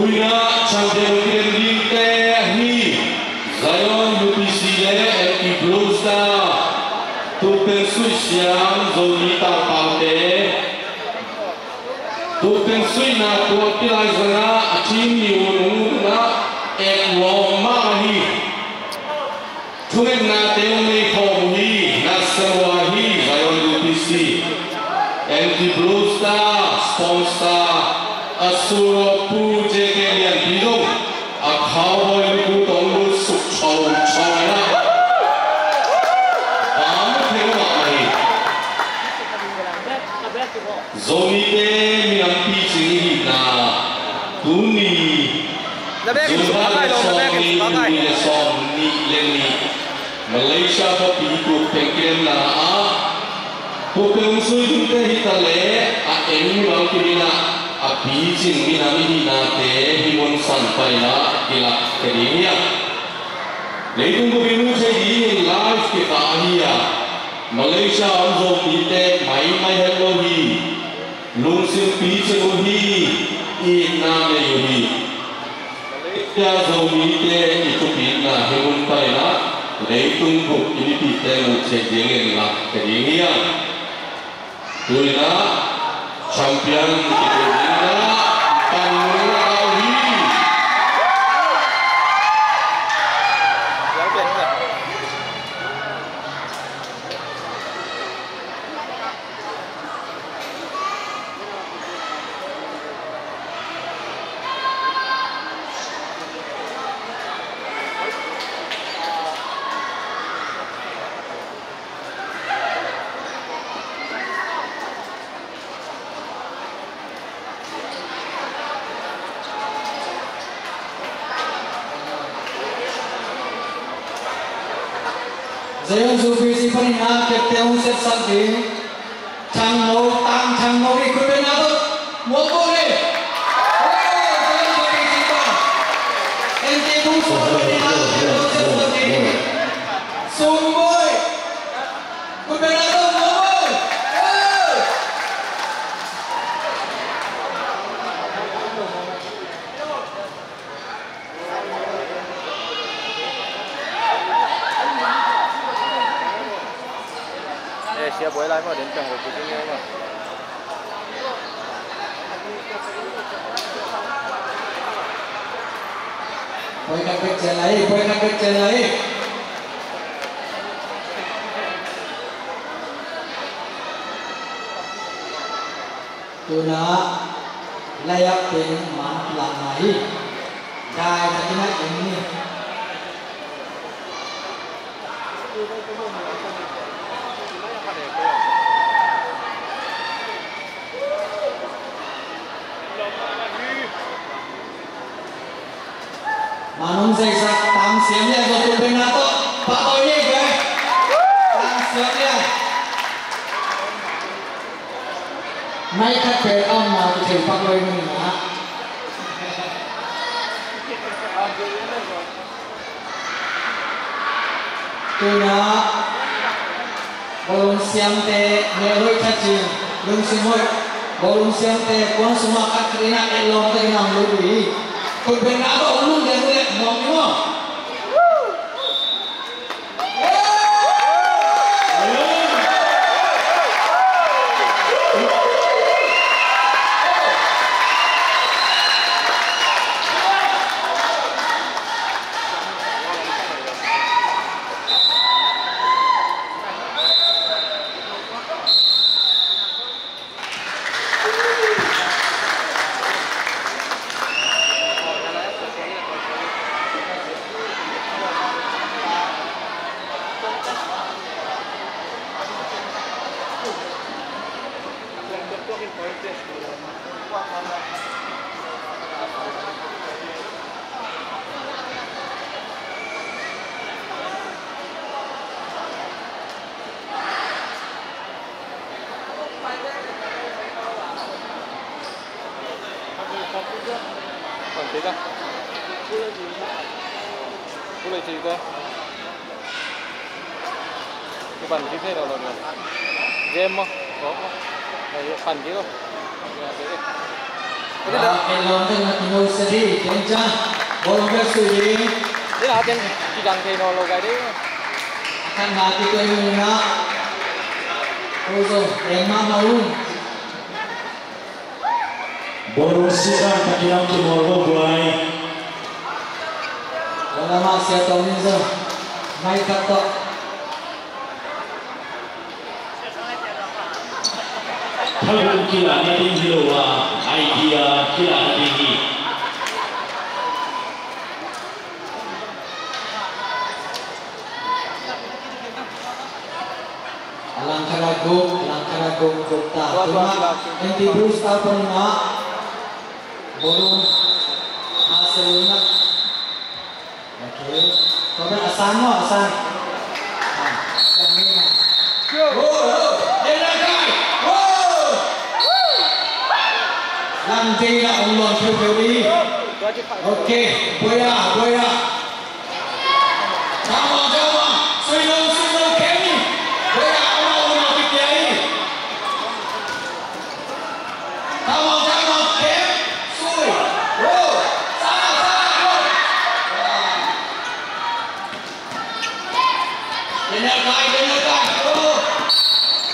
Punya champion Rintehi Zion UPC Anti Blue Star Tupen Sui Siang Zonita Pante Tupen Sui Na Tua Pilai Zana Tim Niwunu Na Ek Roma Hi Tumen Na Teone Kong Hi Na Sewa Hi Zion UPC Anti Blue Star Sponsor Asura Puja Kalian Bidung Akhaboy Lu Tonglu Suk Chau Chawna Kamu tengok lagi Zoni ke minampi sini na Tuni Zona Soni Soni Leni Malaysia ko piku pengkem na Pukeng Sui Te Hitale Eni Mau Kirina Abijin minami nate himon sampai na kilak kerinya. Leitung kubinu jadi live kita ahia. Malaysia anjom ite mai hello hi. Lungsin piche hi ina me hi. Malaysia anjom ite itu bina himon pai na. Leitung kub ini pite muce jengen lak kerinya. Tuina champion kita Zion UPC penina ketemu setsanti Chang Mo ikut benado Mokore Zion UPC pan Ente bungsu penina ketemu setsanti Sumboy ikut benado Mokore Siap boleh lah, mau dencang waktu ini mah. Boleh kecil lagi. Tuna layak peng man lamai. Dah tadi nak ini. Manung saya tam siamnya satu benato Pak Oye gue tam siamnya naik ke om mau di Pak Oye ni nak tu nak bolong siam teh meroi kacing belum semua bolong siam teh pun semua katrina elong teh nang lebih kau benato ulun dia boleh mau Boleh cerita. Pan thế nào là game không? Có. Pan kia không? cái lòng thân là nhiều sẽ đi kiểm tra bolong ke suji Thế là trên chỉ cần thì nó lâu cái đấy. akan mati tu yang nak Ozo yang mahu Borussia Kakilang Timor Buai dalam Asia Tominzo mai kata Thằng kila na din hilowa idea kila na din hi Langkarago Gupta cuma nanti berusaha pernah bolong hasilnya oke kau asan yang ini nanti lah Allah Subhanahu oke boya sama sudah kami boya Allah dikiai sama kem sui sama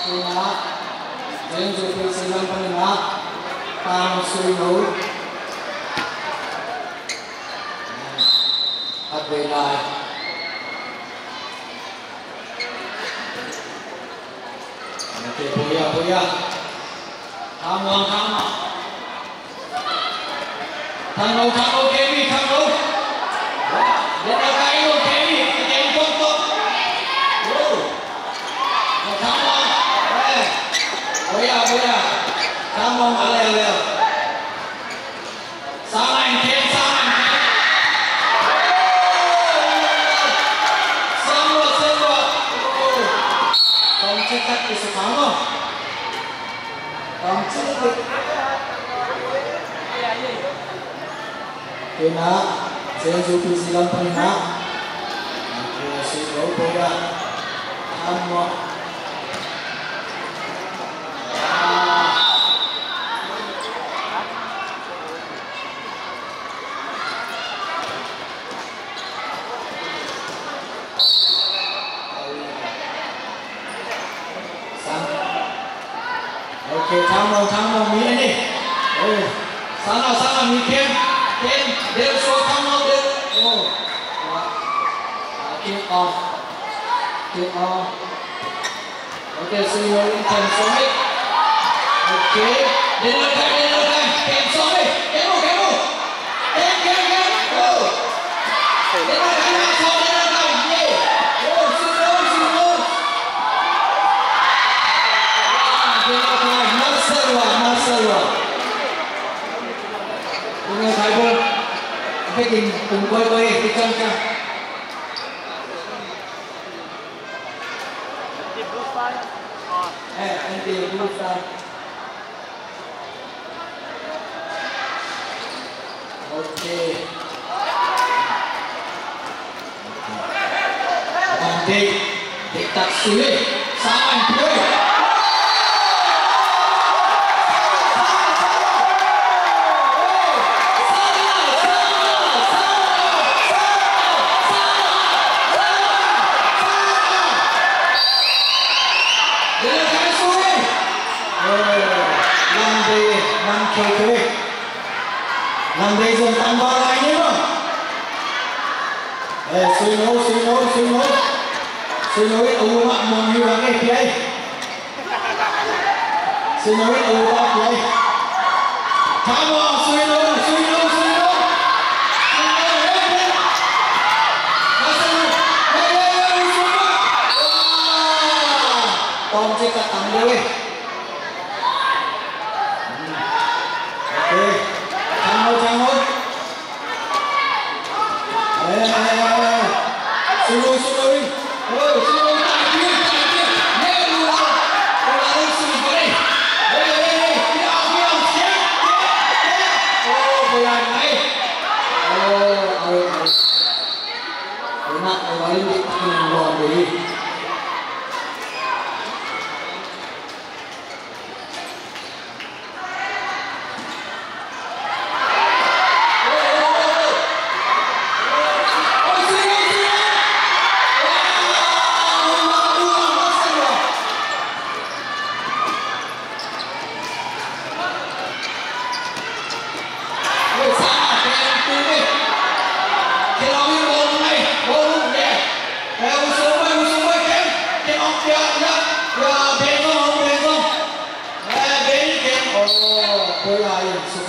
dengar yang sudah silang pernah tam sui nấu hạt về lại oke boya tham nấu Kemi tham nấu để nó cái luôn Kemi cái tốt tham nấu boya tham nấu mà leo sang anh Tom cetak di Soekarno. Tom cetak. Kena, saya juga silam pernah. Oke, sudah bola. Amo. Oke, tham nấu mì này. Sana mì kem, đều số tham nấu đều. Keep on. Oke, suy nghĩ thêm số mấy. Oke, đến đây, kem số mấy. Kem. Marcelo punya Thailand phải cùng quay đi chân ca anti blue star oke nanti diktat sulit saman boy Nanti dùng tambah lainnya bang. Suy nối mak menghilang kiai. Suy nối kiai. Kamu suy nối. Tom cekat ambil. Oke. Jangan. Suruh. Tak dia. Ulang suruh balik. Diam. Siap. Boyan naik. Nak awalin di luar dulu.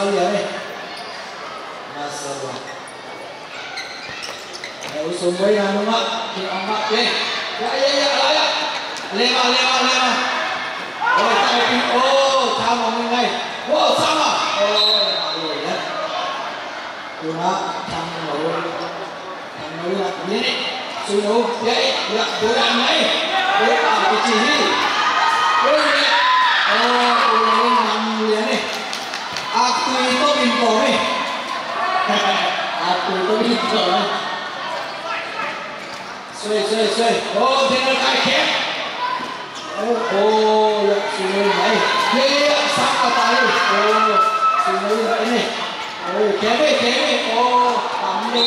sekali ya nih. Masalah. Usung boy na mak, mak deh. Ya. Lema. Oh, tapi sama mengai. Wow, sama. Oh, ya. Cuma sama lah. Ini suruh ya, bukan mai. Bukan kecil. Ulang 6 ya nih. Aku itu bingung nih. Xoay. Thế nó cài kẹp. Ya, suy này. Ya, sáng vào tay. Suy vậy này. Kẹp đi. Tắm đi.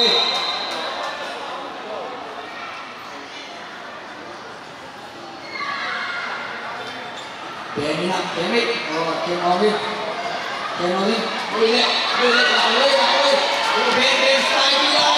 Kẹp đi. Kẹp nó đi. Ui lẹ, lại ơi. Bên style đi đâu.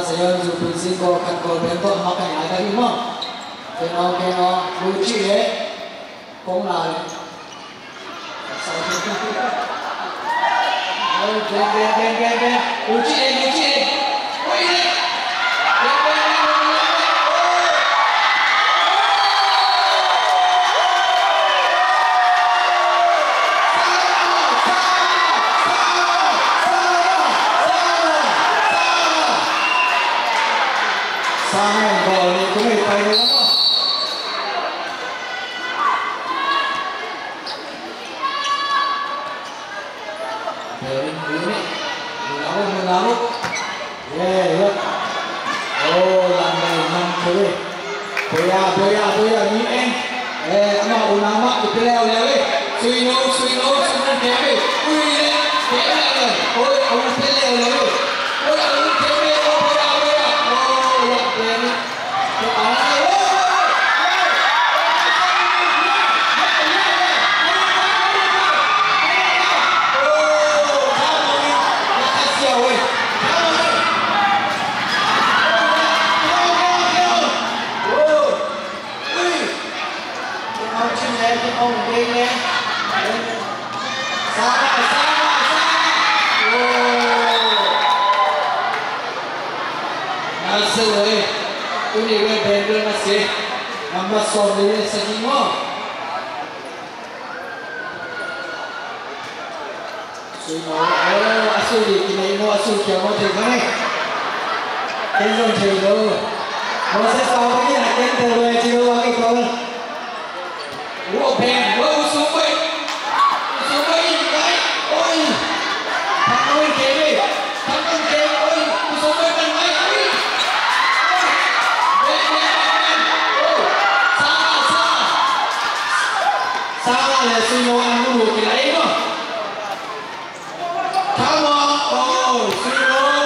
Saya juga singgung kalau bentuk makan ada di mana, kena lucu ya, kong lah. Ben, lucu. Sangat boleh kulit pada lama. Ini, mengaruh. Ya. Landai mantap. Boya ni ama unama dipilih oleh. Suino sudah dia. Aku pilih oleh. Ini benda masih nama soalnya semua. Semua asal ini asal kiamat ini. Tengok cilo. Masa sama ni ada yang cilo lagi kau. Wow sumbai baik. Oi, tangan kiri, oi, sumbai kan baik. Salah ya semua dulu kira itu. Come on, semua,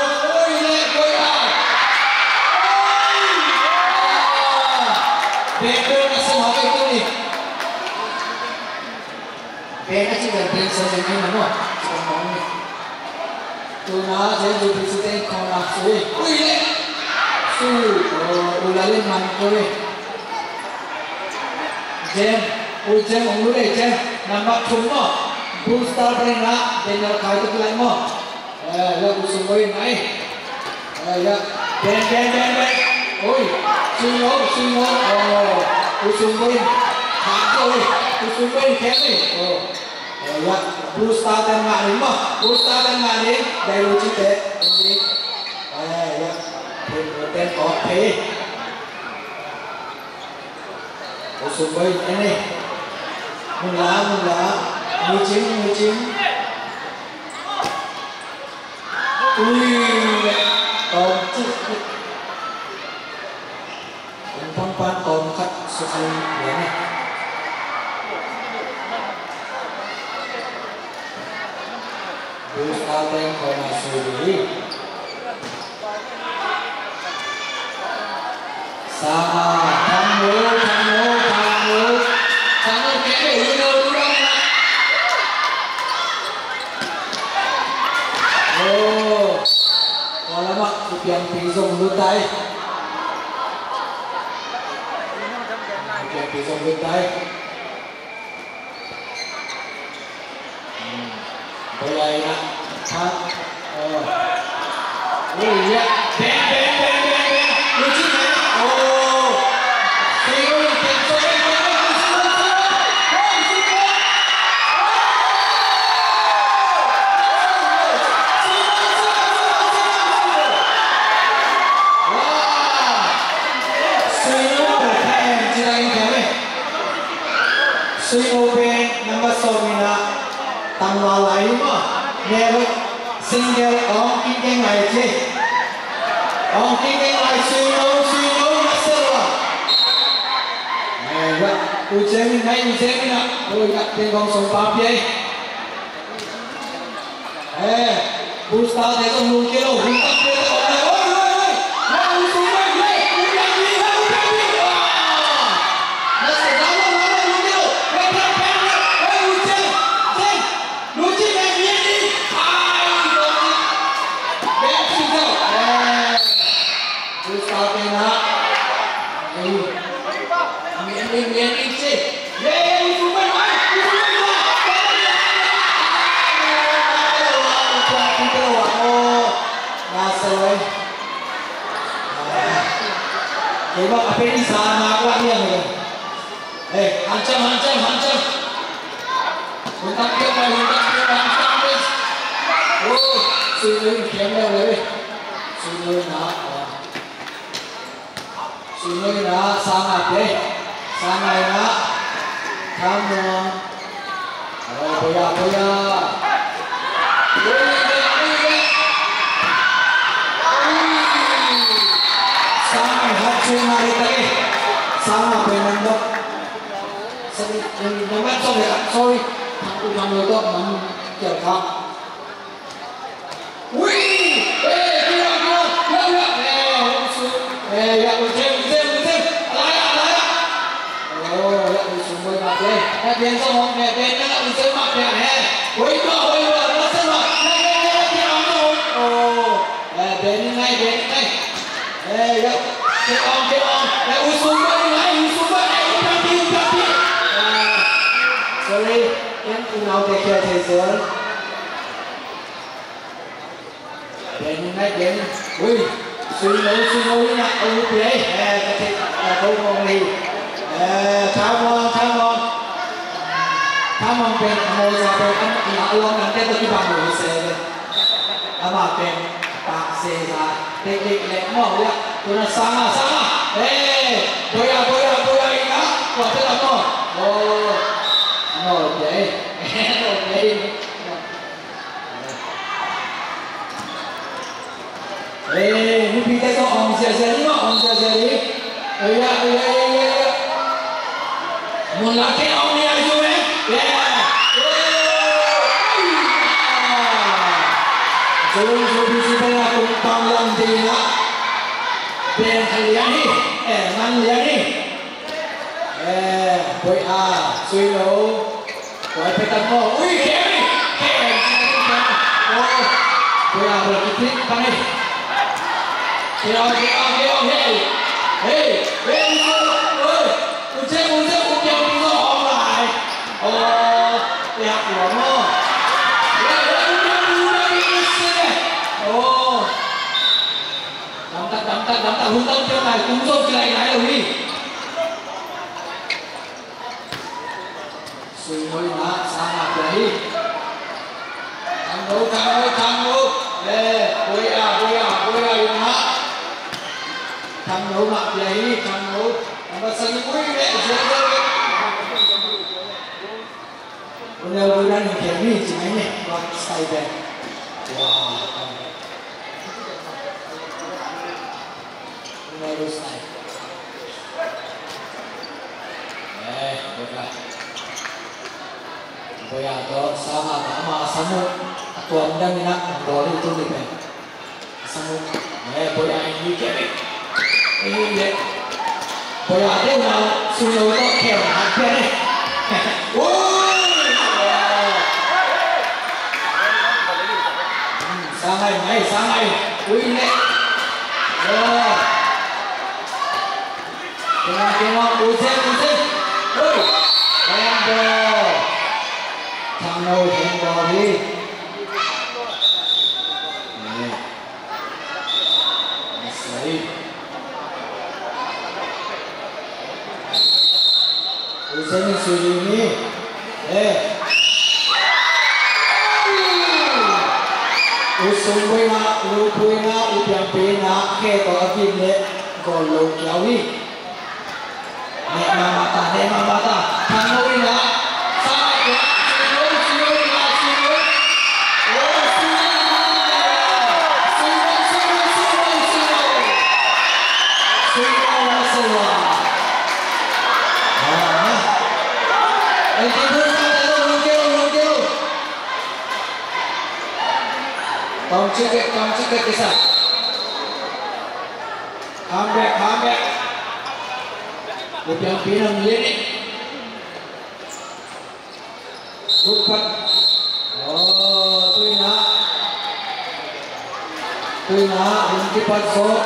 goya. Benda masih apa itu ni? Benda sih benda saja ni mana? Semua ni. Tuna saya juga sedang konak sih. Ulalin mantul. Ujung umurnya je, nampak cuma booster pernah dengan kau itu kelai mo. Ya usung boy naik. Ya ben. Oi, singo. Usung boy. Hati. Usung boy kene. Ya booster dan ngalim dari lucu deh. Ini. Ya ben oke. Usung boy ini. Mula, mucing. Tom kat sekali ni. Terus ada yang kau masuk ni. Sama thằng ngủ kéo về đi đâu đúng không? Ồ, có lắm ạ, chụp biển thì dùng luôn tay. Chụp biển thì dùng luôn tay. Bây giờ nè, ha, ui ya, ben, lu chứ này, thì ui, tiền số bên kia, suy open number somina tăng vào lại mà nghe luôn single ông kinh doanh này chứ ông kinh doanh này suy nấu nó sẽ là nghe vậy tôi chơi mình nào tôi gặp tiền con sống pháp vậy booster thấy con luôn kia đâu hung tắc kia đâu Coba apa ini sama aku lagi yang ini. Hancam. Huntak dia, hancam guys. Oh, sudah kemana lagi? Sudah nak sangat deh, sangat nak. Kamu, boya. Hari tadi sama penandok namanya sorry aku kamu itu menjelkam wih kira ya ucap alaya oh ya ucap mak deh biar sama biar nak ucap mak deh wih rasa mak oh biar naik ya Get on. Usumba ni. Sorry, em cũng nào để kia thế giới. Đến. Ui, suy nấu đi nè, ông lúc đấy. Cái thịt là không ngon đi. Come on, Ben. Ngồi ra bên anh nhà luôn nè, cái tôi bằng ngồi xe đây. Ama Ben, bạc xe ra, tek lek mau ya. Tuna sama. Boya ingat. Wah, kita mau. Oh, no day. Ini kita tu om sia ni. Ya. Mulai om ni aja Jom bisa aku panglang dia. Ben kalian ni, man dia ni. Boy suy nấu, boy petamo, ui kém ni, oh, boy berkipit tang ni. Keo, hey, ucap ukian pintu om lại, oh, lihat lomo, oh. Đắm hung tông theo này cũng rốt cái này rồi đi suy hơi nã sang mặt đấy thằng đấu bôi yung nã thằng đấu mặt đấy thằng đấu mà sân bôi mẹ dễ o늘 우리는 개미 지내네 막 스타일에 와 오늘 스타일 뭐야 너 사마가 아마 사무 tuần đang nặng đó đi tu lịch này xong rồi 뭐야 이게 이게 bây giờ thế nào suy yếu có kèo hạt kia đi ôi sang này ui nè rồi tiếng ngọc ui xem ui em bò thằng nào em bò đi Usai sudah ini, usung puina, lu puina, upiang puina, ke kalau begini, kalau jauh ni, mata, kamu ini, sama ya, Come check it this out. Come back. Upiang pinang ini. Bukan. Oh, tuina, ini pasok.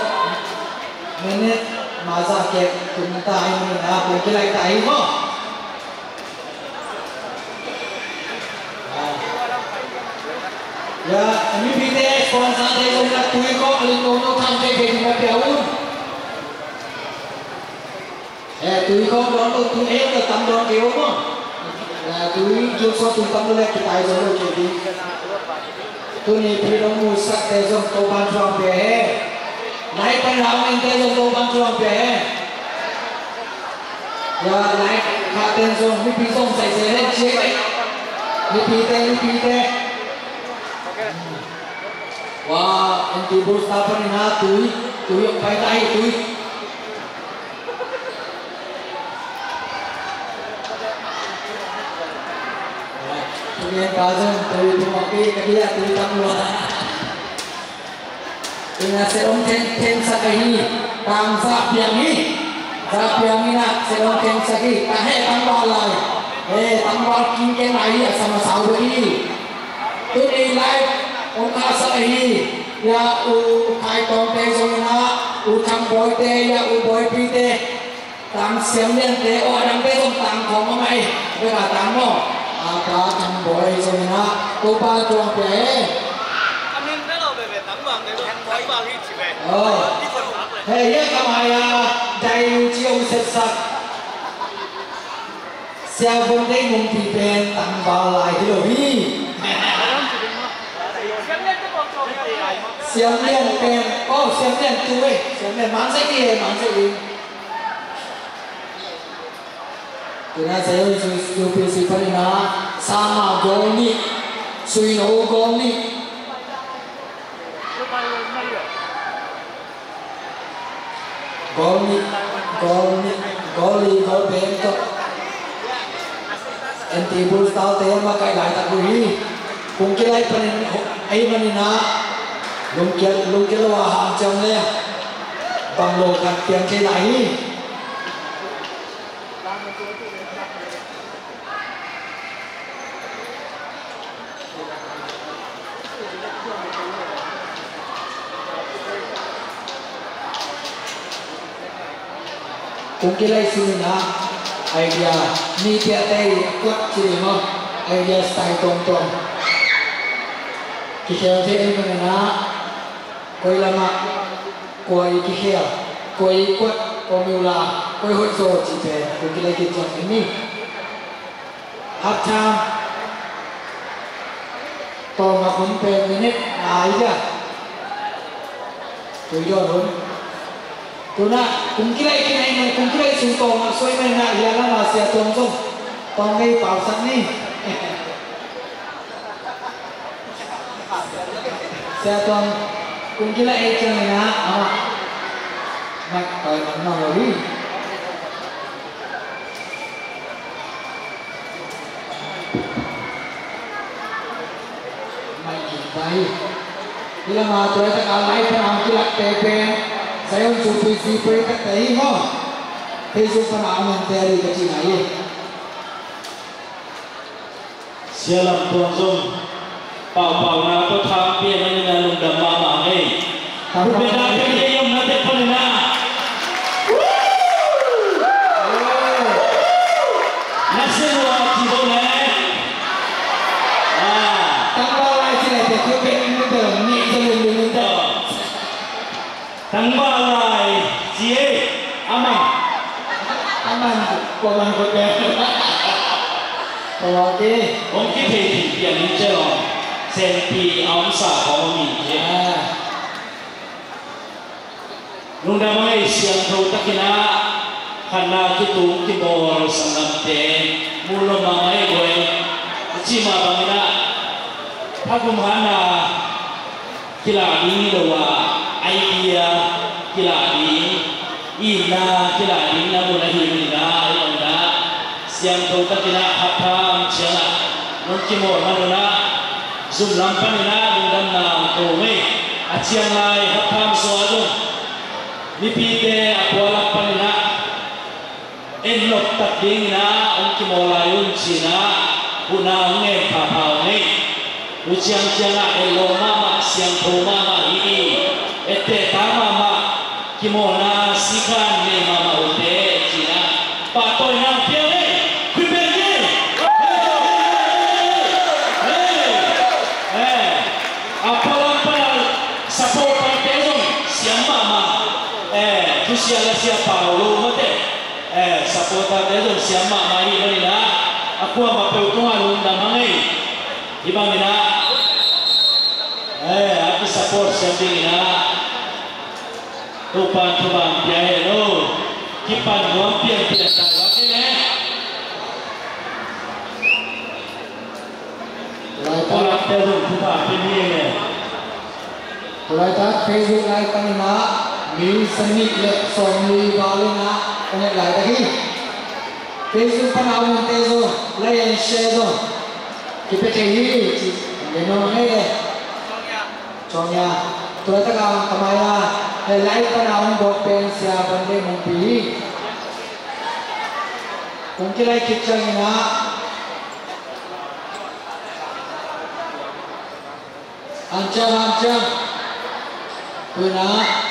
Menit masa ke kita ini na, mungkin lagi tahu mo. Ya, ini BTS sponsor dari Komnas Kui kok lingkungan sampai ke lima tahun. Tui kok don tu ke tambah keo mo. Tui jual tumpang dulu kita aja dulu jadi. Tu ni pilih musak tezong toban suang pe. Naik penramen tezong toban suang pe. Ya naik katen zong ni pisong sai selen cek. Ni pite. Wah, anti bos apa ni nak tui yang baik lagi tui. Kemudian kajian tui pemakai kerja tui tangguh. Ingat serong ten sakhi, bangsa piang ni nak serong ten sakhi. Kahe tangguh lagi. Tangguh kini lagi sama saudari. Tu ni live. Uka sahi ya kai tong te sona tham boy te ya boy pi te tang xiang lian te orang te song tang khong mai với cả tang mo apa tham boy sona ba chuang pe anh em cái nào về tặng bằng để tham boy vào đi chỉ về hey ya kamai ya dai chiu set sak xiao bông te mong pi pen tang vào lại đi rồi xiang lian pen xiang lian chui xiang lian mang sẽ gì Kena saya UPC Palina sama goni sui no goni gol bento anti bul tau te makai lai tak bui kung kilai panin ai manina lung kial wa ham cham le bang lo kan piang ke lai kung kilai sumina idea ni pia tei kuat ciri mo idea style tong kikhiao te ai mana koi lama koi kikhiao koi kuat formula koi hot so chi pe kung kilai ki chang ini half time to ma kun pe minute ai ja tu yo don Tuna kungkilai kinai kungkilai suntong masoi mai na iala masih tong ngai pausan ni saya tong kungkilai eceng na ama mak kai mana lagi mai kita bila ma tu tak alai pun am kilak tepe saya untuk visi periksa ini mo, Facebook panahon yang tadi kecil aja. Sialam tuan zoom, pau na ko thang pia na na lung dam mama hey. Beda beda yung nate panina. Nasewa tibo na. Tambah lagi lah, dia pengen muda, ni sebelum muda. Tambah lagi, cie, aman. Aman, pulang kerja. Kalau ke, ผมคิดถึงเปลี่ยนนิจลองเซนตีอัลซาของมีเจลุงดำไม่เสียงโทรตะกินะขณะที่ตุ้งที่บอลสังกัดเตมูลมาไม่รวยจิมาบางนะถ้าคุณหานากีฬานี้หรือว่าไอเดียกีฬานี้อินนากีฬานี้นะมูลหินนะอย่างนะเสียงโทรตะกินะฮับพามเชียงนุ่งกิโมมาดูนะซุ่มลำพันนะลุงดำนาโตไม่อาเชียงรายฮับพามสวดุนิพิเตอควาลปันนะเอ็นลบตัดดิ้งนะองค์กิโมลายุนชีนะอุณาเงยผาเผาเงยอุเชียงเชียงะเอโลมามาเสียงโทมามาอีเอเตตามามากิโมนาสิกันเนมามาอุเตชีนะปะต้อยนางเพียงเอ้คุยเป็นเจ้อควาลปันสะโพกปันเตจงเสียงมามาทุเสียละเสียเปล่าลูมาเตsapota dedo siapa mari beri na aku apa peutungan undang mangai ibang ina aku support siapa ina tupan piahe no kipan nuam pian pian tawa kene pola dedo tupan pian Mulai tak Facebook live kami nak, mil seni le soni balik nak, banyak live lagi. Facebook panahon tezo, layan share zo, kita cekih, dengar ni deh. Contohnya, tuan tak kamaya, live panahon buat pensia banding mumpi. Mungkin live kita ni nak. Ancam. Puna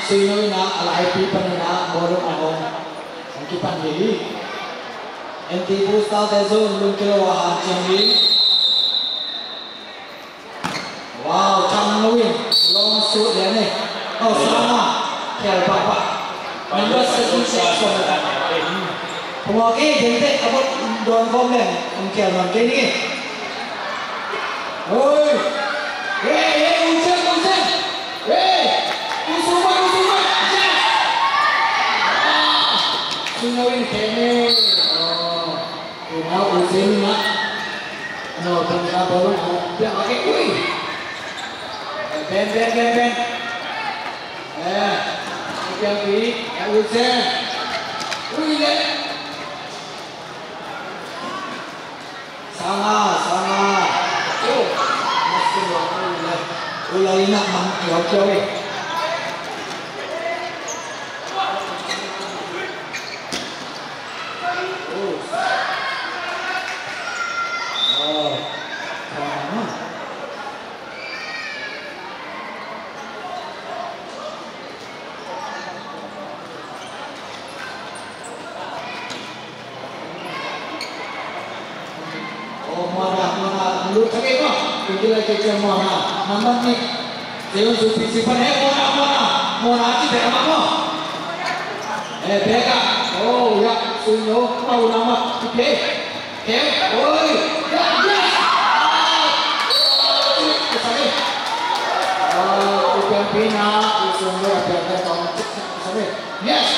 sino na alay pipan na borong ako ang kipan dili enti bustal tezo lung kilowahan changi wow chang lawin long suit yan eh oh sama kaya papa number 76 pumaki gente abot doon komen ang kaya man kini oi usen Usuma, yes! Sunawin kene. Oh, ina usin na. Ano, tanda baru biar pakai kui. Ben. Biar kui, usin. Kui le. Sama. Oh, masih luar. Ulai nak mang jauh. Lu cakap apa? Kita cakap mana? Nama ni, jangan simpan. Mana aja dah apa? Beka. Oh ya, sunyo tahu nama. Okay. Oi, ya. Sampai. Ujian pina, sunyo ada tahun sampai. Yes.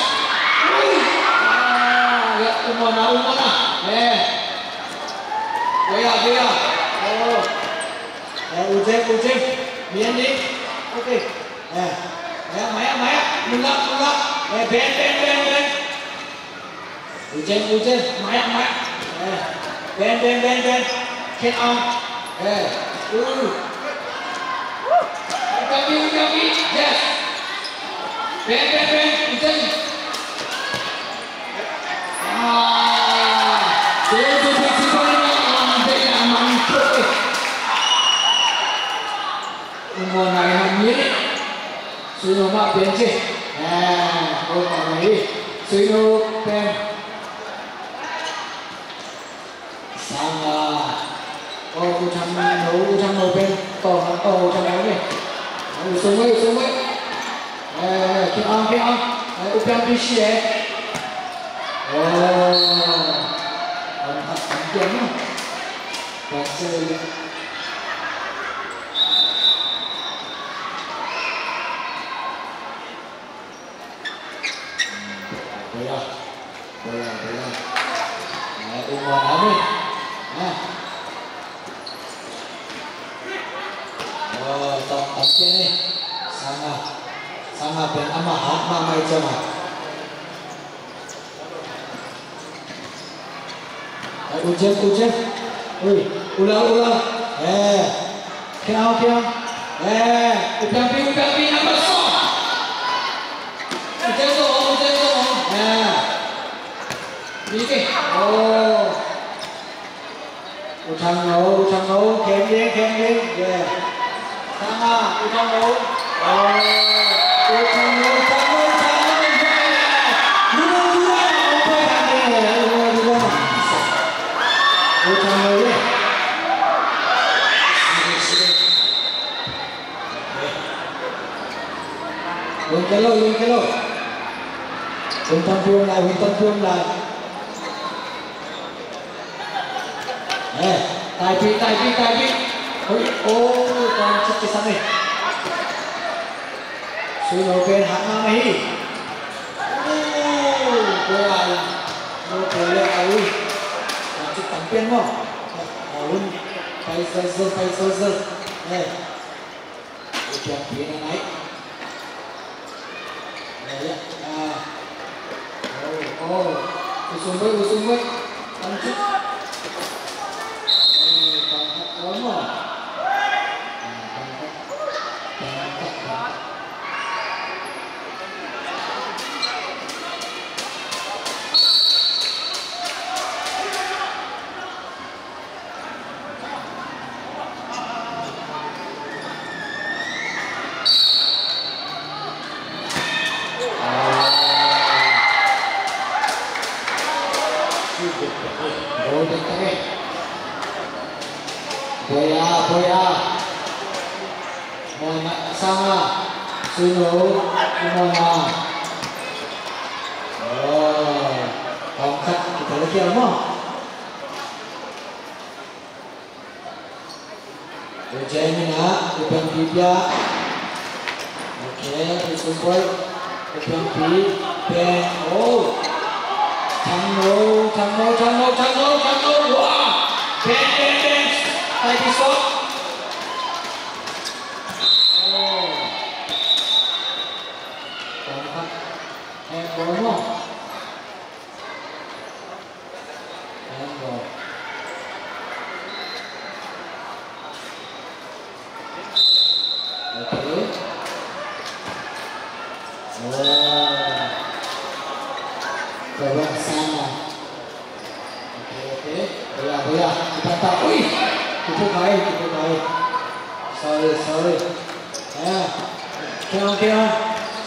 Ya, mana? Dia. Oh. Ujian. Biar ni. Okey. Maya. Mulak. Ben. Ujian. Maya. Ben. Get on. Ujian. Yes. Ben. Ujian. mùa này hàng nhí suy nó mà biến chứ ôi mà này suy nó bên sang ô trăm nấu bên còn trăm nấu đi xuống ấy kia ăn upiang đi xe ông thật kiếm và chơi bây giờ ung ngon lắm đi tổng trên đi sang bên ama hot mà mày chơi mà ujian ui ulang kau upiang pi apa so ujian so đi kì thằng nấu khen đi thằng thằng nấu Yung kilo. Huntang puông lại. Tai pi. Ôi, còn chút cái sao này. Suy nấu bên hạng ngang này. Cô lại. Cô thấy lệ ơi. Còn chút tắm biên không? Ôi, phải sơ. Ôi, chàng phía này. Usung baik lanjut Boya Mona sama Suno Mona tongkat kita lagi apa ujian ini ujian bibia oke disumpul ujian bibia Chango wah ben Lagi shot. Tongkat handball. Oke. Coba sana. Oke. Boya. Kita tak. Kita baik. Sorry. Kira.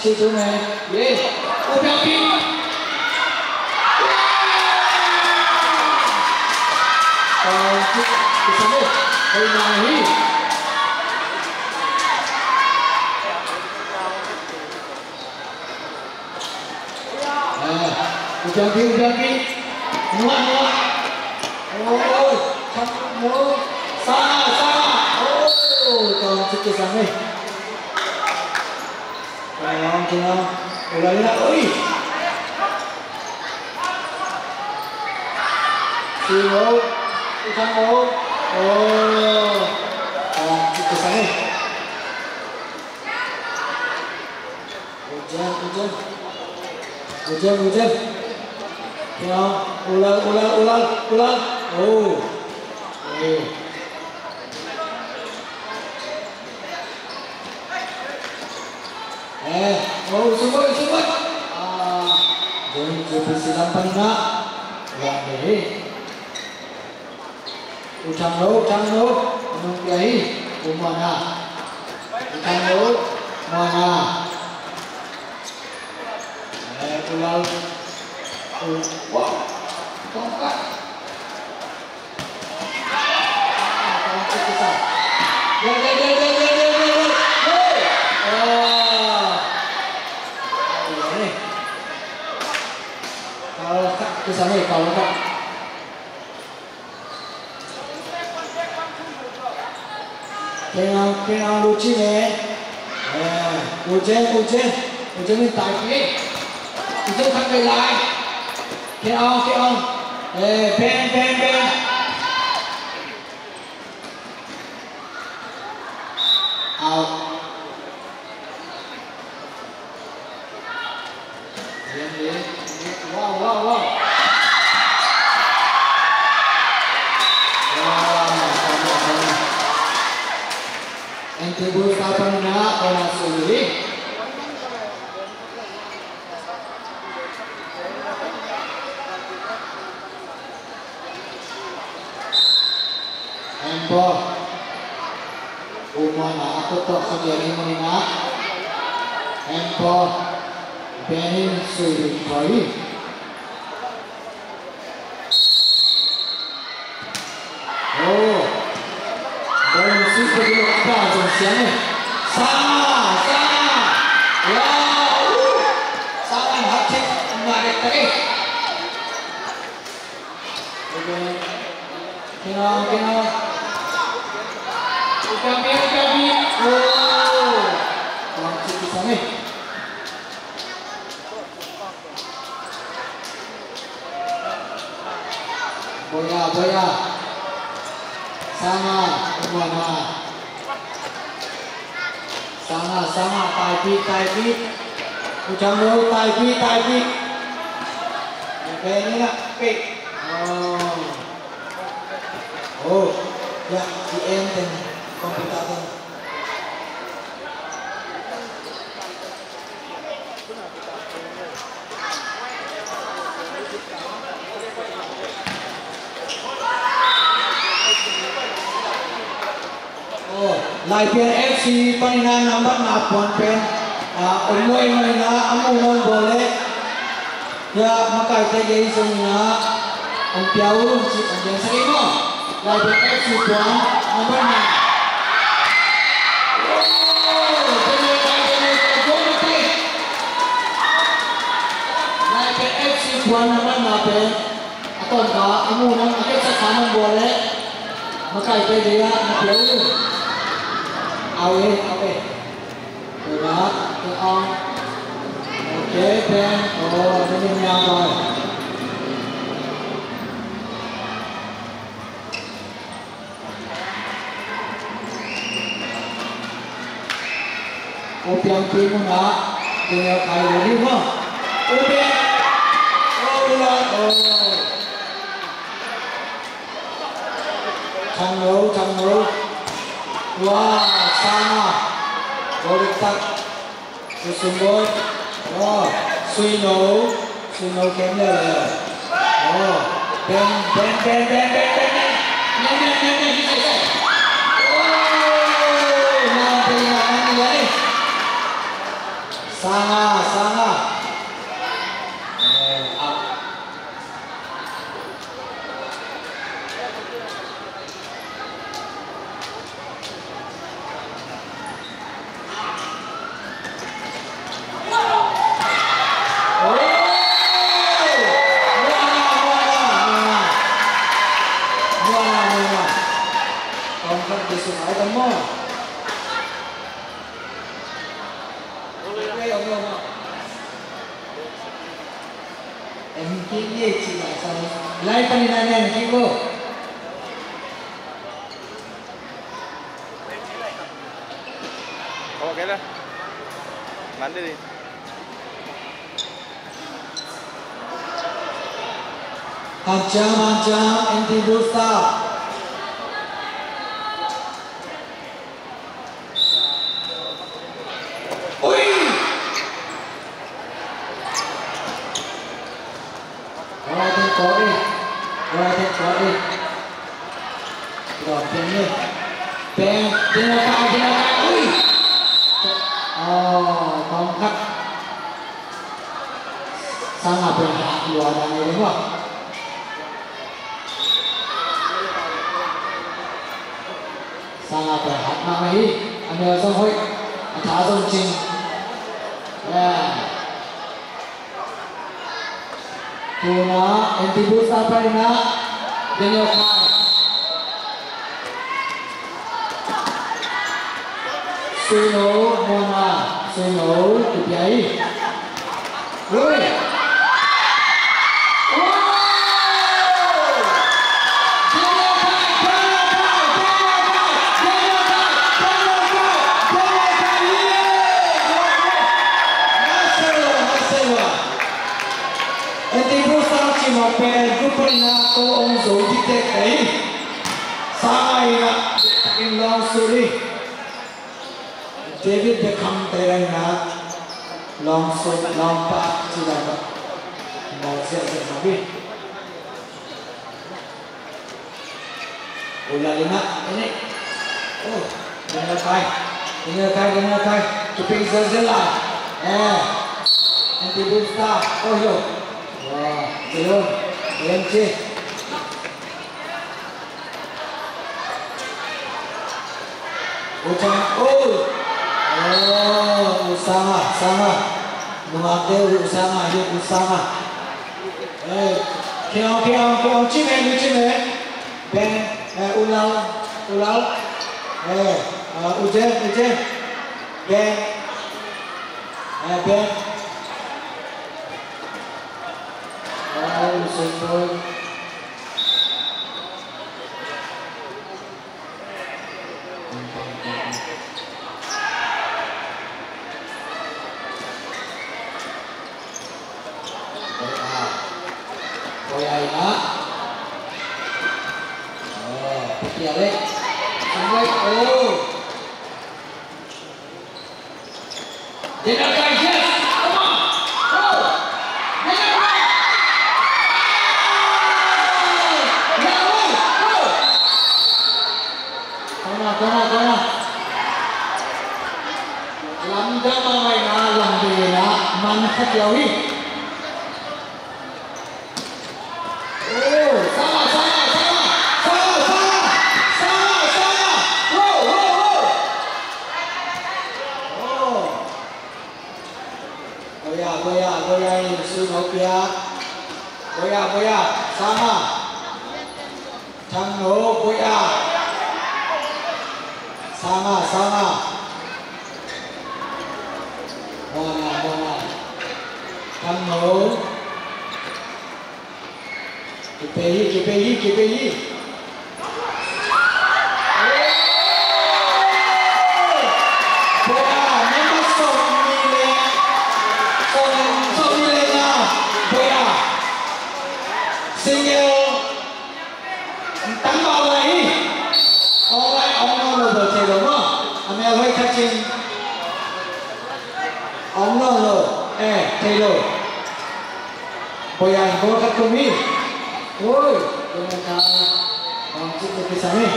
Situ nih. Udah pi. Bisa deh. Lagi. Udah pi. Muat. Sana. Còn chút cái sáng này. Kìa. Udah lihat. Sino. Usang. Còn chút cái sáng này. Hujan. Kìa. Ulang. Sumber. Jangan silang panina. Uchang lo. Anong biyahe? Umana. Tanggul mana? Pulau wah tongkat. Tongkat besar. Kalau tak kesana kalau tak. Kena lucu ni. Ujian ni tak ni. Ujian tak kelai. Kena. Ben. Out. Wow. Antibus apa nak orang sendiri? Handball. Umana aku tak sendiri mana. Handball. Benin suri kali. Oh. Dalam super dulu apa jenisnya? Sama. Wow. Sama hat-trick menarik tadi. Kena. Ukabi. Oh. Langsung di sana. Boya. Sama. Tai pi. Ucap dulu tai pi. Ini nak pick. Oh. Ya, di end komputer. Lai Pian FC Panina number 8 pen umoi na amu boleh ya makai tadi semua piau si panjang serimo Lai Pian FC Puan number 9 Lai Pian FC Puan number 9 atau enggak amu nang kita sama boleh makai tadi ya piau Awet. Berat, keong. Oke, Ben. Oh, ini yang baik. Opiang pimu nak, dia kayu lima. Opiang. Changlo. Wah, sama. Boritak. Susumbol. Wah, Suino kemnya ya. Oh, Ben. Nanti ya. Sana. Lai Panina Kiko. Oke lah. Mandi nih. Macam anti busta. ada ni semua. Sangat berhak mamahi. Ambil song hoi, thả song chinh. Tuna, anti-boost apa ni nak? Daniel Kai. Suno Mona, Suno Kupiai. Woi. Ông dấu đi tết đấy sai là takin long suri David Beckham terai na long suri long pa sudah tak mau siap nabi ulah lima ini oh dengar kai keping sejelah nanti busta oh yo wah belum Lenci. Ucap Usama. Mengambil Usama, dia Usama. Kiong, cime. Ben, ulal. Ujen. Ben. Simple. Boyaina. Pergi Alex. Sampai Dia nak yes. Come on. Go. Kona. Lamda mamai na lambena man khatiawi. Oh, sama. Wow. Oh. Goya ini Sunopia. Goya. Sama. Changno goya. Sama. Mona. Kamu. KPI. Boya, memang somile na. Boya. Single. Tambah lagi. Ông nó chơi đúng không? Anh em hơi khách trình. Ông nó rồi, chơi rồi. Bây giờ có khách công đi. Ôi, tôi đang còn chụp được cái sáng này.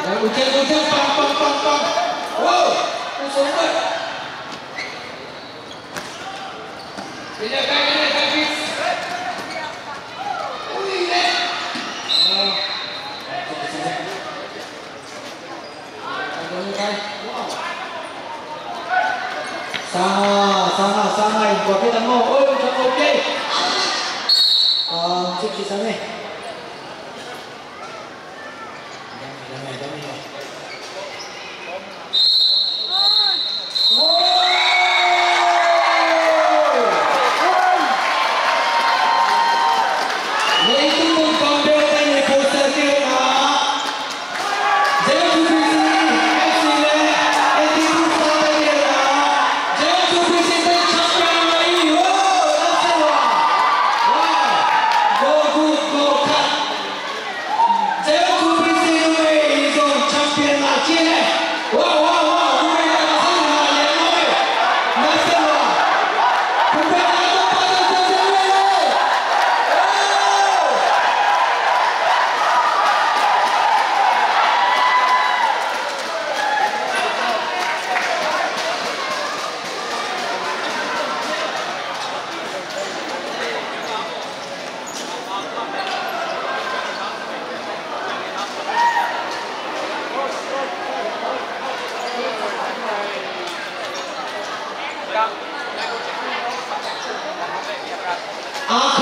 Đấy, ui chân, băng. Wow, tôi xuống rồi. Bây giờ cái này. Sana buat kita mau okey. Cik di sana. Damai. Go. อาเค